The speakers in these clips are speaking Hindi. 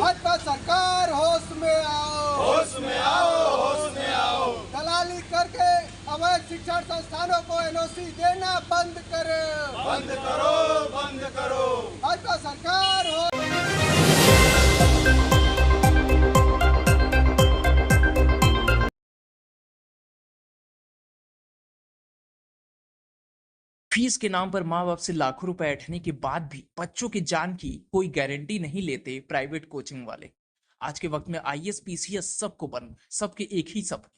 भाजपा सरकार होश में आओ, होश में आओ, होश में आओ। दलाली करके अवैध शिक्षण संस्थानों को एनओसी देना बंद करो, बंद करो, बंद करो। भाजपा सरकार हो। फीस के नाम पर माँ बाप से लाखों रुपए ऐंठने के बाद भी बच्चों की जान की कोई गारंटी नहीं लेते प्राइवेट कोचिंग वाले। आज के वक्त में आईएएस पीसीएस सबको बन, सबके एक ही सपने,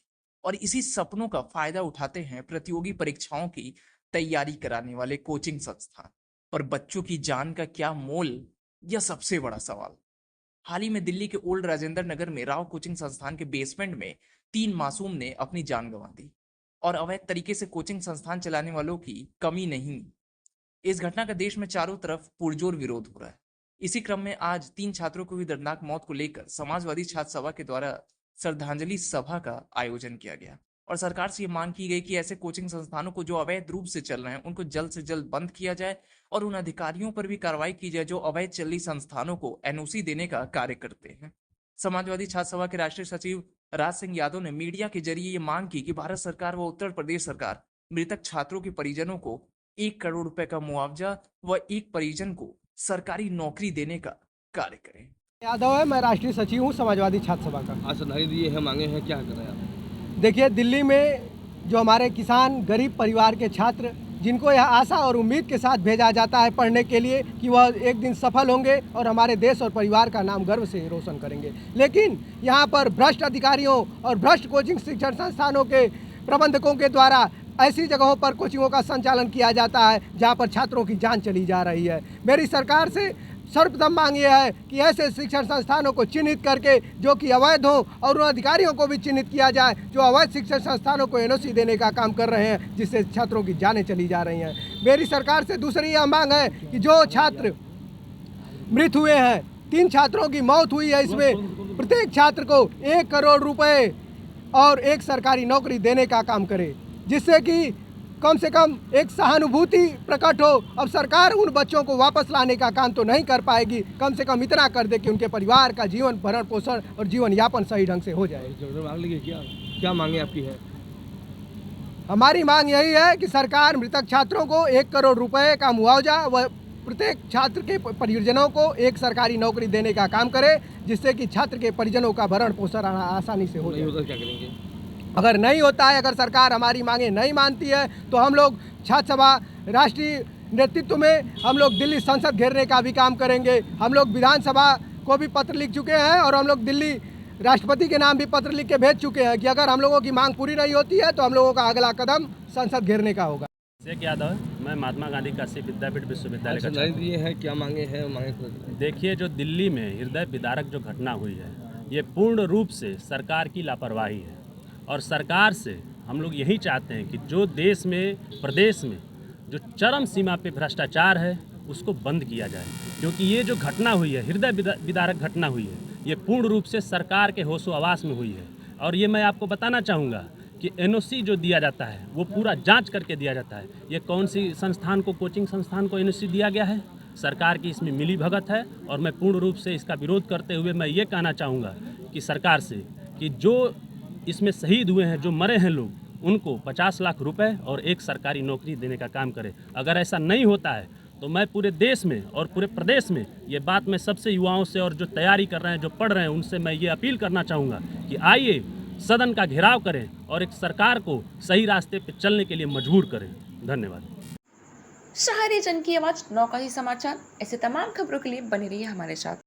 और इसी सपनों का फायदा उठाते हैं प्रतियोगी परीक्षाओं की तैयारी कराने वाले कोचिंग संस्थान। पर बच्चों की जान का क्या मोल, यह सबसे बड़ा सवाल। हाल ही में दिल्ली के ओल्ड राजेंद्र नगर में राव कोचिंग संस्थान के बेसमेंट में 3 मासूम ने अपनी जान गंवा दी, और अवैध तरीके से कोचिंग संस्थान चलाने वालों की कमी नहीं। इस घटना का देश में चारों तरफ पुरजोर विरोध हो रहा है। इसी क्रम में आज 3 छात्रों को हुई दर्दनाक मौत को लेकर समाजवादी छात्र सभा के द्वारा श्रद्धांजलि सभा का आयोजन किया गया, और सरकार से ये मांग की गई कि ऐसे कोचिंग संस्थानों को जो अवैध रूप से चल रहे हैं उनको जल्द से जल्द बंद किया जाए, और उन अधिकारियों पर भी कार्रवाई की जाए जो अवैध चल रही संस्थानों को एनओसी देने का कार्य करते हैं। समाजवादी छात्र सभा के राष्ट्रीय सचिव राज सिंह यादव ने मीडिया के जरिए ये मांग की कि भारत सरकार व उत्तर प्रदेश सरकार मृतक छात्रों के परिजनों को 1 करोड़ रुपए का मुआवजा व एक परिजन को सरकारी नौकरी देने का कार्य करें। यादव है, मैं राष्ट्रीय सचिव हूँ समाजवादी छात्र सभा का। आज श्रद्धांजलि दिए हैं, मांगे हैं, क्या कर रहे हैं आप? देखिए, दिल्ली में जो हमारे किसान गरीब परिवार के छात्र जिनको यह आशा और उम्मीद के साथ भेजा जाता है पढ़ने के लिए कि वह एक दिन सफल होंगे और हमारे देश और परिवार का नाम गर्व से रोशन करेंगे, लेकिन यहाँ पर भ्रष्ट अधिकारियों और भ्रष्ट कोचिंग शिक्षण संस्थानों के प्रबंधकों के द्वारा ऐसी जगहों पर कोचिंगों का संचालन किया जाता है जहाँ पर छात्रों की जान चली जा रही है। मेरी सरकार से सर्वप्रथम मांग ये है कि ऐसे शिक्षण संस्थानों को चिन्हित करके जो कि अवैध हो, और उन अधिकारियों को भी चिन्हित किया जाए जो अवैध शिक्षण संस्थानों को एनओसी देने का काम कर रहे हैं, जिससे छात्रों की जानें चली जा रही हैं। मेरी सरकार से दूसरी यह मांग है कि जो छात्र मृत हुए हैं, 3 छात्रों की मौत हुई है, इसमें प्रत्येक छात्र को 1 करोड़ रुपए और एक सरकारी नौकरी देने का काम करे, जिससे कि कम से कम एक सहानुभूति प्रकट हो। अब सरकार उन बच्चों को वापस लाने का काम तो नहीं कर पाएगी, कम से कम इतना कर दे कि उनके परिवार का जीवन भरण पोषण और जीवन यापन सही ढंग से हो जाए। क्या मांगे आपकी है? हमारी मांग यही है कि सरकार मृतक छात्रों को 1 करोड़ रुपए का मुआवजा व प्रत्येक छात्र के परिजनों को एक सरकारी नौकरी देने का काम करे, जिससे कि छात्र के परिजनों का भरण पोषण आसानी से हो जाए। क्या करेंगे? अगर नहीं होता है, अगर सरकार हमारी मांगे नहीं मानती है, तो हम लोग छात्र सभा राष्ट्रीय नेतृत्व में हम लोग दिल्ली संसद घेरने का भी काम करेंगे। हम लोग विधानसभा को भी पत्र लिख चुके हैं, और हम लोग दिल्ली राष्ट्रपति के नाम भी पत्र लिख के भेज चुके हैं कि अगर हम लोगों की मांग पूरी नहीं होती है तो हम लोगों का अगला कदम संसद घेरने का होगा। शेख यादव है, मैं महात्मा गांधी काशी विद्यापीठ विश्वविद्यालय का श्रद्धांजलि दिए हैं, क्या मांगे हैं, मांगे? देखिए, जो दिल्ली में हृदय विदारक जो घटना हुई है, ये पूर्ण रूप से सरकार की लापरवाही है, और सरकार से हम लोग यही चाहते हैं कि जो देश में, प्रदेश में जो चरम सीमा पे भ्रष्टाचार है उसको बंद किया जाए, क्योंकि ये जो घटना हुई है, हृदय विदारक घटना हुई है, ये पूर्ण रूप से सरकार के होशो हवास में हुई है। और ये मैं आपको बताना चाहूँगा कि एनओसी जो दिया जाता है वो पूरा जांच करके दिया जाता है। ये कौन सी संस्थान को, कोचिंग संस्थान को एनओसी दिया गया है? सरकार की इसमें मिली भगत है, और मैं पूर्ण रूप से इसका विरोध करते हुए मैं ये कहना चाहूँगा कि सरकार से कि जो इसमें शहीद हुए हैं, जो मरे हैं लोग, उनको 50 लाख रुपए और एक सरकारी नौकरी देने का काम करे। अगर ऐसा नहीं होता है तो मैं पूरे देश में और पूरे प्रदेश में ये बात मैं सबसे युवाओं से और जो तैयारी कर रहे हैं, जो पढ़ रहे हैं, उनसे मैं ये अपील करना चाहूँगा कि आइए सदन का घेराव करें और एक सरकार को सही रास्ते पर चलने के लिए मजबूर करें। धन्यवाद। शहरी जन की आवाज नौका ही समाचार। ऐसे तमाम खबरों के लिए बने रहिए हमारे साथ।